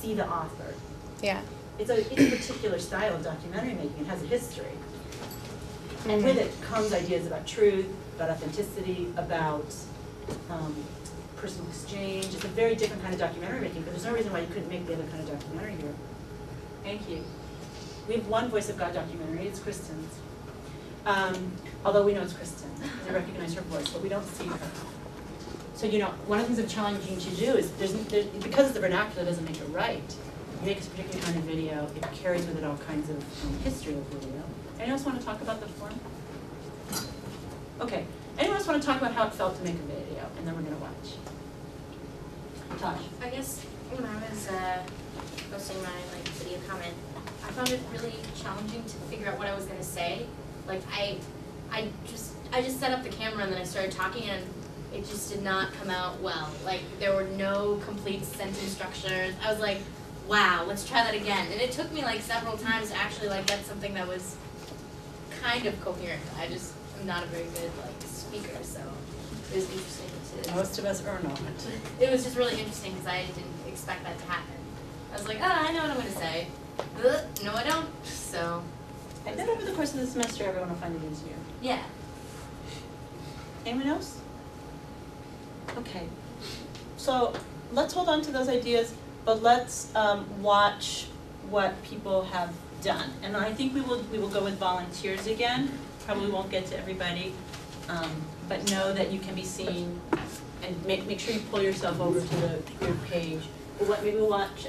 see the author. Yeah. It's a particular style of documentary making. It has a history. And with it comes ideas about truth, about authenticity, about personal exchange. It's a very different kind of documentary making, but there's no reason why you couldn't make the other kind of documentary here. Thank you. We have one Voice of God documentary. It's Kristen's. Although we know it's Kristen. We recognize her voice, but we don't see her. So, you know, one of the things I'm challenging to do is, because it's the vernacular doesn't make it right. You make a particular kind of video, it carries with it all kinds of history of video. Anyone else want to talk about the form? Okay. Anyone else want to talk about how it felt to make a video? And then we're going to watch. Tosh. I guess when I was posting my video comment, I found it really challenging to figure out what I was going to say. Like I just set up the camera and then I started talking and it just did not come out well. Like there were no complete sentence structures. I was like, wow, let's try that again. And it took me like several times to actually like get something that was kind of coherent. I just am not a very good like speaker, so it was interesting to. Most of us are not. It was just really interesting because I didn't expect that to happen. I was like, oh, I know what I'm going to say. No, I don't. So. And then over the course of the semester, everyone will find it easier. Yeah. Anyone else? Okay. So let's hold on to those ideas, but let's watch what people have done. And I think we will go with volunteers again. Probably won't get to everybody, but know that you can be seen, and make sure you pull yourself over to the group page. Maybe we'll watch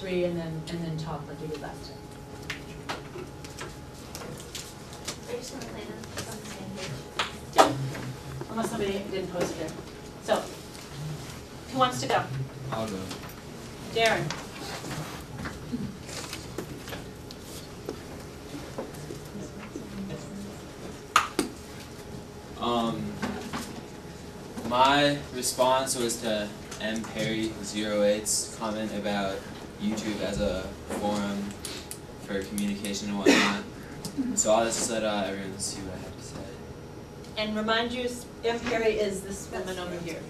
3 and then talk like we did last time. I just want to play them on the same page. Yeah. Unless somebody didn't post here. So, who wants to go? I'll go. Darren. My response was to M. Perry08's comment about YouTube as a forum for communication and whatnot. So I'll just let everyone see what I have to say. And remind you, M. Perry is this woman over here.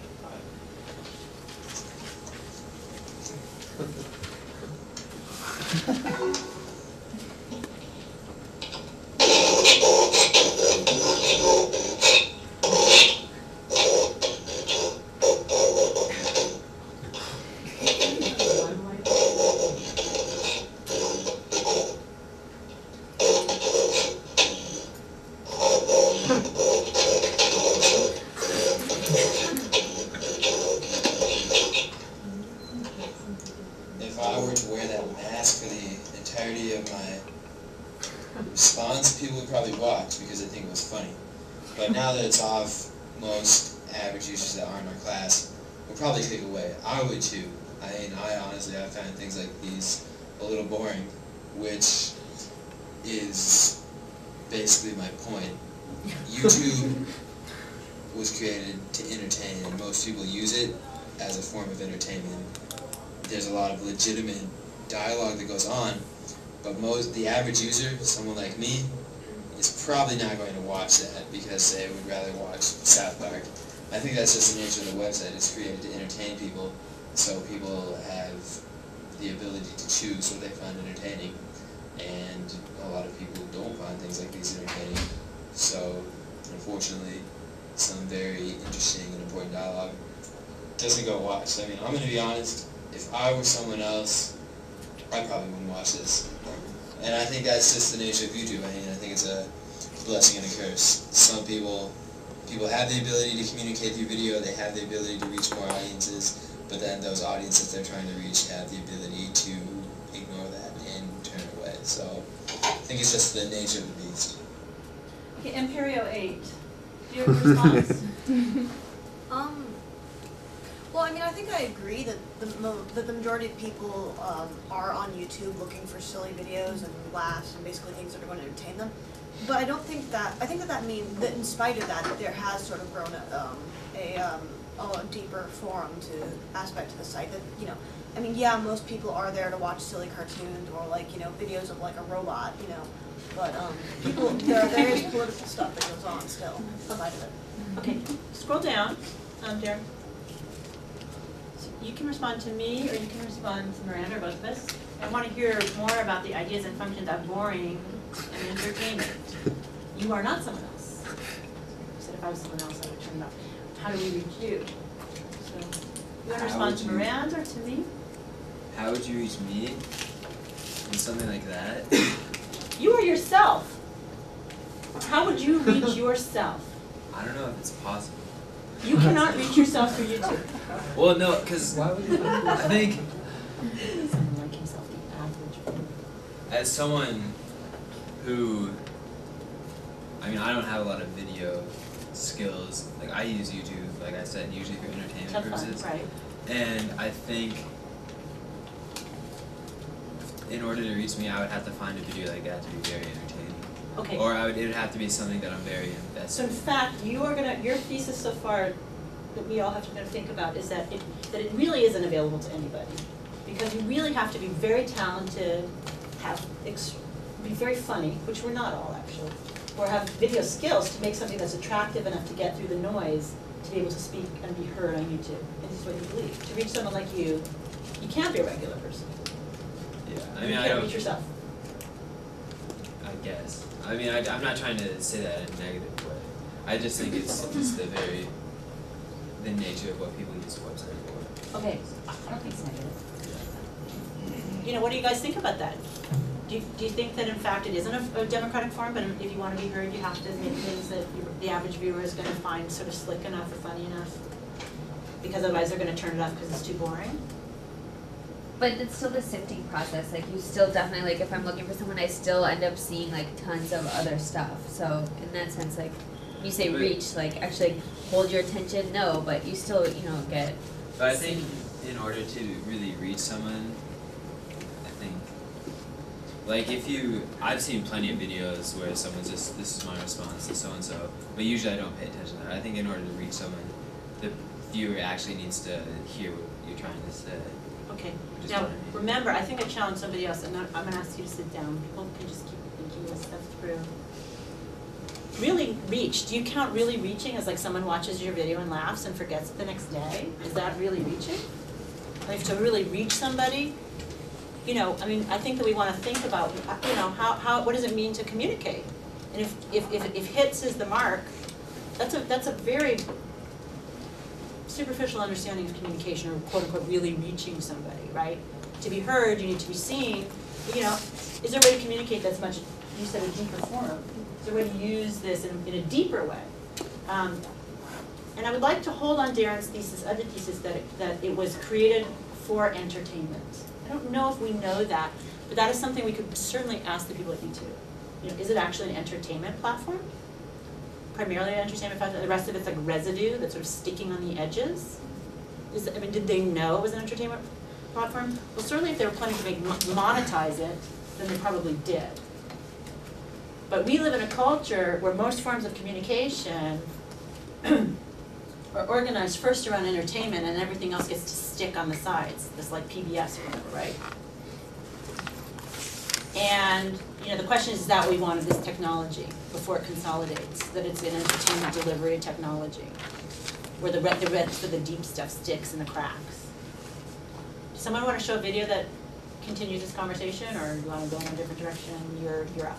But now that it's off, most average users that aren't in our class will probably click away. I would too. I mean, I find things like these a little boring, which is basically my point. YouTube was created to entertain, and most people use it as a form of entertainment. There's a lot of legitimate dialogue that goes on, but the average user, someone like me, is probably not going to watch that because they would rather watch South Park. I think that's just the nature of the website. It's created to entertain people, so people have the ability to choose what they find entertaining, and a lot of people don't find things like these entertaining. So, unfortunately, some very interesting and important dialogue doesn't go watched. I mean, I'm going to be honest, if I were someone else, I probably wouldn't watch this. And I think that's just the nature of YouTube. I mean, I think it's a blessing and a curse. Some people have the ability to communicate through video, they have the ability to reach more audiences, but then those audiences they're trying to reach have the ability to ignore that and turn away. So I think it's just the nature of the beast. Okay, Imperio8, do you have a response? Well, I mean, I think I agree that the majority of people are on YouTube looking for silly videos and laughs and basically things that are going to entertain them. But I don't think that, I think that means that in spite of that, there has sort of grown a deeper forum aspect to the site that, you know, I mean, yeah, most people are there to watch silly cartoons or like, you know, videos of like a robot, you know, but there is political stuff that goes on still in spite of it. Okay, scroll down, Darren. you can respond to me or you can respond to Miranda or both of us. I want to hear more about the ideas and functions of boring and entertainment. You are not someone else. I said if I was someone else, I would turn it off. How do we reach you? So, you want to respond to Miranda or to me? How would you reach me in something like that? You are yourself. How would you reach yourself? I don't know if it's possible. You cannot reach yourself through YouTube. Well, no, because I think Someone like himself, the average. as someone who, I mean, I don't have a lot of video skills. Like, I use YouTube, like I said, usually for entertainment Have fun, purposes. right? And I think in order to reach me, I would have to find a video like that to be very entertaining. Okay. Or it would have to be something that I'm very invested So in fact, your thesis so far that we all have to kind of think about is that it really isn't available to anybody. Because you really have to be very talented, be very funny, which we're not all actually, or have video skills to make something that's attractive enough to get through the noise to be able to speak and be heard on YouTube. And this is what you believe. To reach someone like you can't be a regular person. Yeah, I You mean, I can't don't. reach yourself. I guess. I mean, I'm not trying to say that in a negative way. I just think it's just the nature of what people use the website for. Okay, I don't think it's negative. You know, what do you guys think about that? Do you think that in fact it isn't a democratic forum, but if you want to be heard, you have to make things that the average viewer is going to find sort of slick enough or funny enough? Because otherwise they're going to turn it off because it's too boring? But it's still the sifting process. Like, you still definitely, like, if I'm looking for someone, I still end up seeing, like, tons of other stuff. So, in that sense, like, you say reach, like, actually hold your attention, no, but you still, get. But I think in order to really reach someone, I think, like, I've seen plenty of videos where someone's just, this is my response to so-and-so, but usually I don't pay attention to that. I think in order to reach someone, the viewer actually needs to hear what you're trying to say. Okay, now remember, I think I challenged somebody else, and I'm going to ask you to sit down. People can just keep thinking this stuff through. Really reach, do you count really reaching as like someone watches your video and laughs and forgets it the next day? Is that really reaching? Like to really reach somebody, I mean, I think that we want to think about, what does it mean to communicate? And if hits is the mark, that's a very superficial understanding of communication, or quote unquote really reaching somebody, right? To be heard, you need to be seen. Is there a way to communicate that's much, you said a deeper form? Is there a way to use this in a deeper way? And I would like to hold on Darren's thesis, other thesis, that it was created for entertainment. I don't know if we know that, but that is something we could certainly ask the people at YouTube. Is it actually an entertainment platform? Primarily an entertainment platform, the rest of it's like residue that's sort of sticking on the edges? Did they know it was an entertainment platform? Well, certainly if they were planning to monetize it, then they probably did. But we live in a culture where most forms of communication are organized first around entertainment, and everything else gets to stick on the sides, this like PBS or whatever, right? And the question is that we wanted this technology before it consolidates, that it's an entertainment delivery technology, where the rest of the deep stuff sticks in the cracks. Does someone want to show a video that continues this conversation, or you want to go in a different direction? You're up.